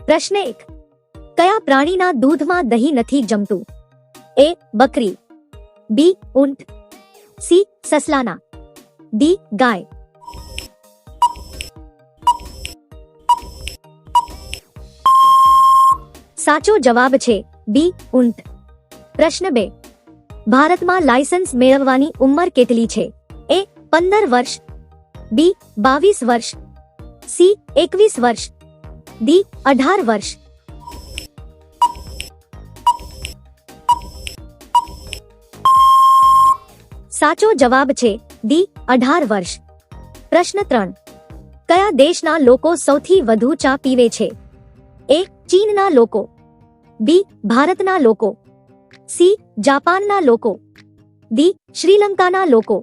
પ્રશ્ન 1. કયા પ્રાણીના દૂધમાં દહીં નથી જમતું? A. બકરી, B. ઊંટ, C. સસલાના, D. ગાય. સાચો જવાબ છે B. ઊંટ. પ્રશ્ન 2. ભારતમાં લાયસન્સ મેળવવાની ઉંમર કેટલી છે? A. 15 વર્ષ, B. 22 વર્ષ, C. 21 વર્ષ, D. 18 વર્ષ. સાચો જવાબ છે D. 18 વર્ષ. પ્રશ્ન 3. કયા દેશના લોકો સૌથી વધુ ચા પીવે છે? A. ચીનના લોકો, B. ભારતના લોકો, C. જાપાનના લોકો, D. શ્રીલંકાના લોકો.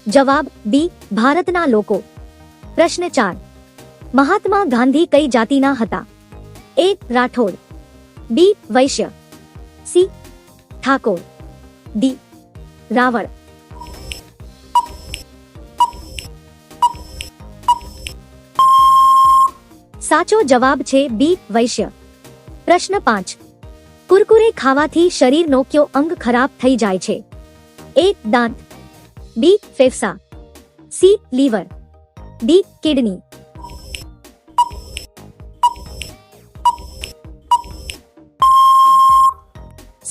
જવાબ B. ભારતના લોકો. પ્રશ્ન 4. મહાત્મા ગાંધી કઈ જાતિના હતા? A. Rathod, B. Vysya, C. Thakor, D. Raval. સાચો જવાબ છે B. વૈશ્ય. પ્રશ્ન 5. કુરકુરે ખાવાથી શરીરનો કયો અંગ ખરાબ થઈ જાય છે? A. દાંત, B. ફેફસા, C. Liver, D. કિડની.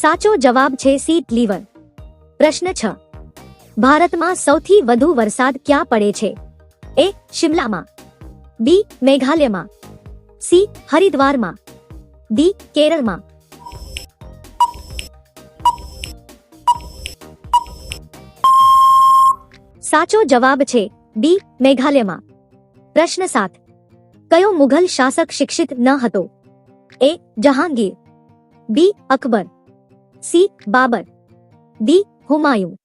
સાચો જવાબ છે C. લીવર. પ્રશ્ન 6. ભારતમાં સૌથી વધુ વરસાદ ક્યાં પડે છે? A. શિમલામાં, B. મેઘાલયમાં, C. હરિદ્વારમાં, D. કેરળમાં. સાચો જવાબ છે B. મેઘાલયમાં. પ્રશ્ન 7. કયો મુઘલ શાસક શિક્ષિત ન હતો? A. Jahangir, B. Akbar, C. Babur, D. હુમાયું.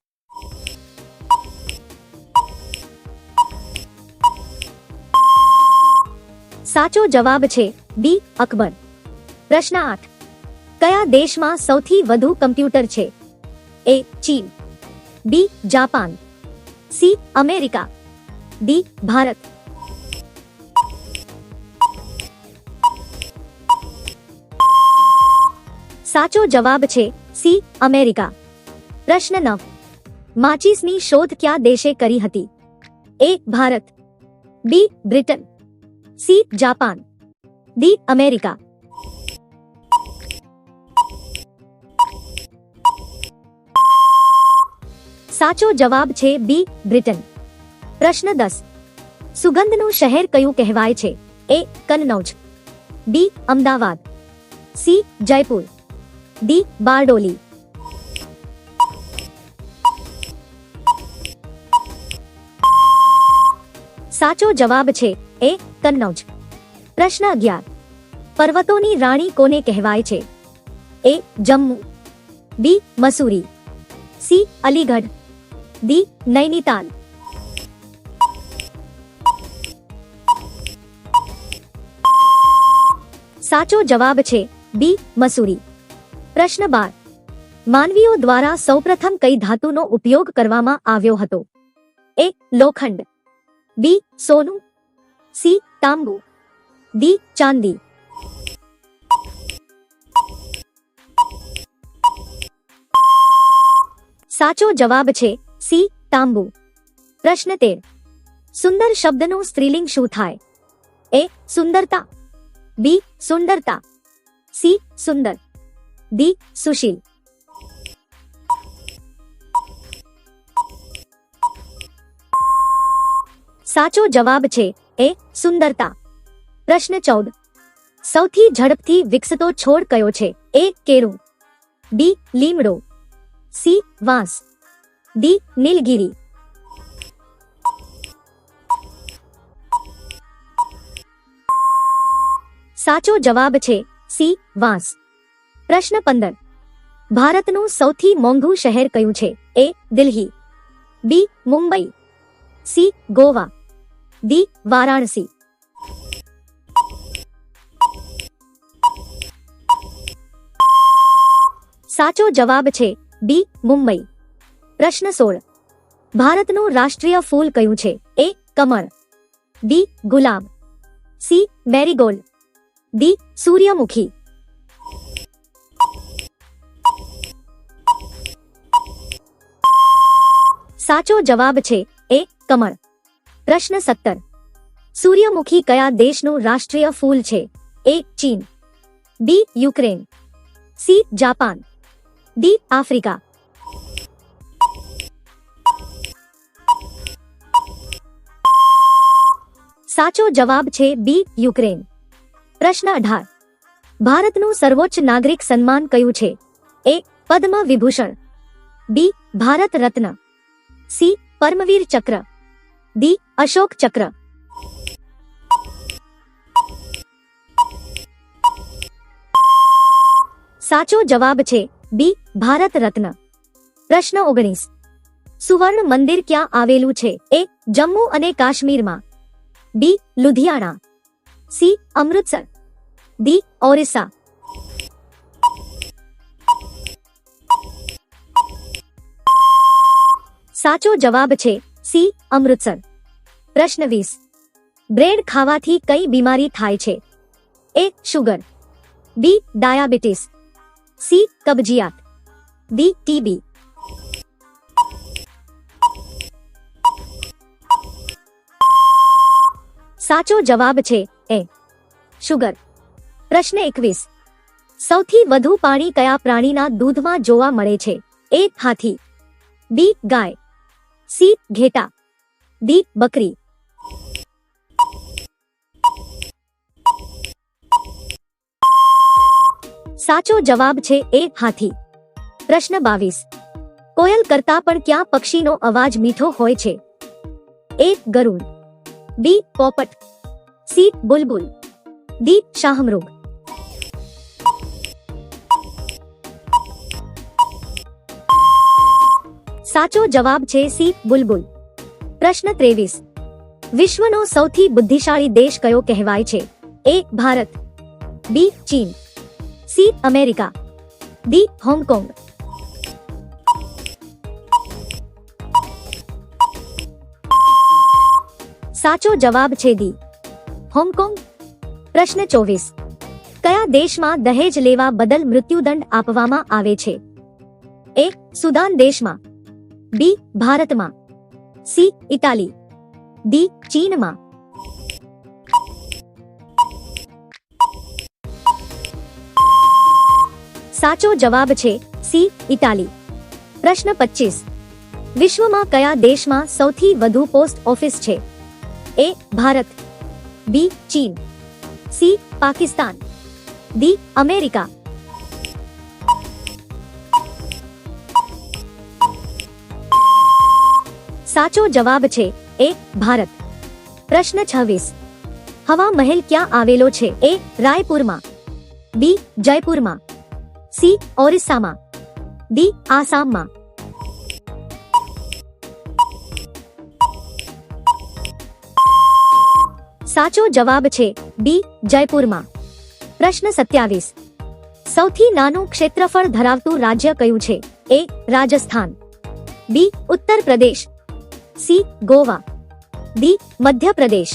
સાચો જવાબ છે B. અકબર. પ્રશ્ન 8. કયા દેશમાં સૌથી વધુ કમ્પ્યુટર છે? A. ચીન, B. Japan, C. America, D. Bharat. સાચો જવાબ છે C. અમેરિકા. પ્રશ્ન 9. માચીસની શોધ કયા દેશે કરી હતી? A. Bharat, B. Britain, C. Japan, D. America. સાચો જવાબ છે B. બ્રિટન. પ્રશ્ન 10. સુગંધનું શહેર કયું કહેવાય છે? A. Kannauj, B. Ahmedabad, C. Jaipur, D. Bardoli. સાચો જવાબ છે A. કન્નૌજ. પ્રશ્ન 11. પર્વતોની રાણી કોને કહેવાય છે? A. Jammu, B. Mussoorie, C. Aligarh, D. Nainital. સાચો જવાબ છે B. મસૂરી. પ્રશ્ન 12. માનવીઓ દ્વારા સૌપ્રથમ કઈ ધાતુનો ઉપયોગ કરવામાં આવ્યો હતો? A. લોખંડ, B. સોનું, C. તાંબુ, D. ચાંદી. સાચો જવાબ છે C. તાંબુ. પ્રશ્ન 13. સુંદર શબ્દનું સ્ત્રીલિંગ શું થાય? A. સુંદરતા, B. સુંદરતા, C. સુંદર, D. સુશીલ. સાચો જવાબ છે A. સુંદરતા. પ્રશ્ન 14. સૌથી ઝડપથી વિકસતો છોડ કયો છે? A. કેળું, B. લીમડો, C. વાંસ, D. નીલગિરી. સાચો જવાબ છે C. વાંસ. પ્રશ્ન 15. ભારતનું સૌથી મોંઘું શહેર કયું છે? A. Delhi, B. Mumbai, C. Goa, D. Varanasi. સાચો જવાબ છે B. મુંબઈ. પ્રશ્ન 16. ભારતનું રાષ્ટ્રીય ફૂલ કયું છે? A. Kamal, B. Gulab, C. Marigold, D. સૂર્યમુખી. સાચો જવાબ છે A. કમળ. પ્રશ્ન 17. સૂર્યમુખી કયા દેશનું રાષ્ટ્રીય ફૂલ છે? A. ચીન, B. Ukraine, C. Japan, D. Africa. સાચો જવાબ છે B. યુક્રેન. પ્રશ્ન 18. ભારતનું સર્વોચ્ચ નાગરિક સન્માન કયું છે? A. Padma Vibhushan, B. Bharat Ratna, C. Paramvir ચક્ર, D. અશોક ચક્ર. સાચો જવાબ છે B. ભારત રત્ન. પ્રશ્ન 19. સુવર્ણ મંદિર ક્યાં આવેલું છે? A. જમ્મુ અને કાશ્મીરમાં, B. Ludhiana, C. Amritsar, D. Orissa. સાચો જવાબ છે C. અમૃતસર. પ્રશ્ન 20. બ્રેડ ખાવાથી કઈ બીમારી થાય છે? A. Sugar, B. Diabetes, C. કબજિયાત, D. TB. સાચો જવાબ છે A. શુગર. પ્રશ્ન 21. સૌથી વધુ પાણી કયા પ્રાણીના દૂધમાં જોવા મળે છે? A. Hathi, B. Guys, C. ઘેટા, D. બકરી. સાચો જવાબ છે A. હાથી. પ્રશ્ન 22. કોયલ કરતા પણ ક્યાં પક્ષીનો અવાજ મીઠો હોય છે? A. Garuda, B. પોપટ, C. બુલબુલ, D. શાહમૃગ. સાચો જવાબ છે C. બુલબુલ. પ્રશ્ન 23. વિશ્વનો સૌથી બુદ્ધિશાળી દેશ કયો કહેવાય છે? A. ભારત, B. ચીન, C. America, D. હોંગકોંગ. સાચો જવાબ છે D. હોંગકોંગ. પ્રશ્ન 24. કયા દેશમાં દહેજ લેવા બદલ મૃત્યુદંડ આપવામાં આવે છે? A. સુદાન દેશમાં, B. ભારતમાં, C. Italy, D. ચીનમાં. સાચો જવાબ છે C. ઇટાલી. પ્રશ્ન 25. વિશ્વમાં કયા દેશમાં સૌથી વધુ પોસ્ટ ઓફિસ છે? A. ભારત, B. ચીન, C. પાકિસ્તાન, D. અમેરિકા. સાચો જવાબ છે A. ભારત. પ્રશ્ન 26. હવા મહેલ ક્યાં આવેલો છે? A. રાયપુરમાં, B. જયપુરમાં, C. ઓરિસ્સામાં, D. આસામમાં. સાચો જવાબ છે B. જયપુરમાં. પ્રશ્ન 27. સૌથી નાનું ક્ષેત્રફળ ધરાવતું રાજ્ય કયું છે? A. Rajasthan, B. Uttar Pradesh, C. Goa, D. Madhya Pradesh.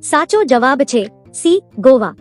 સાચો જવાબ છે C. ગોવા.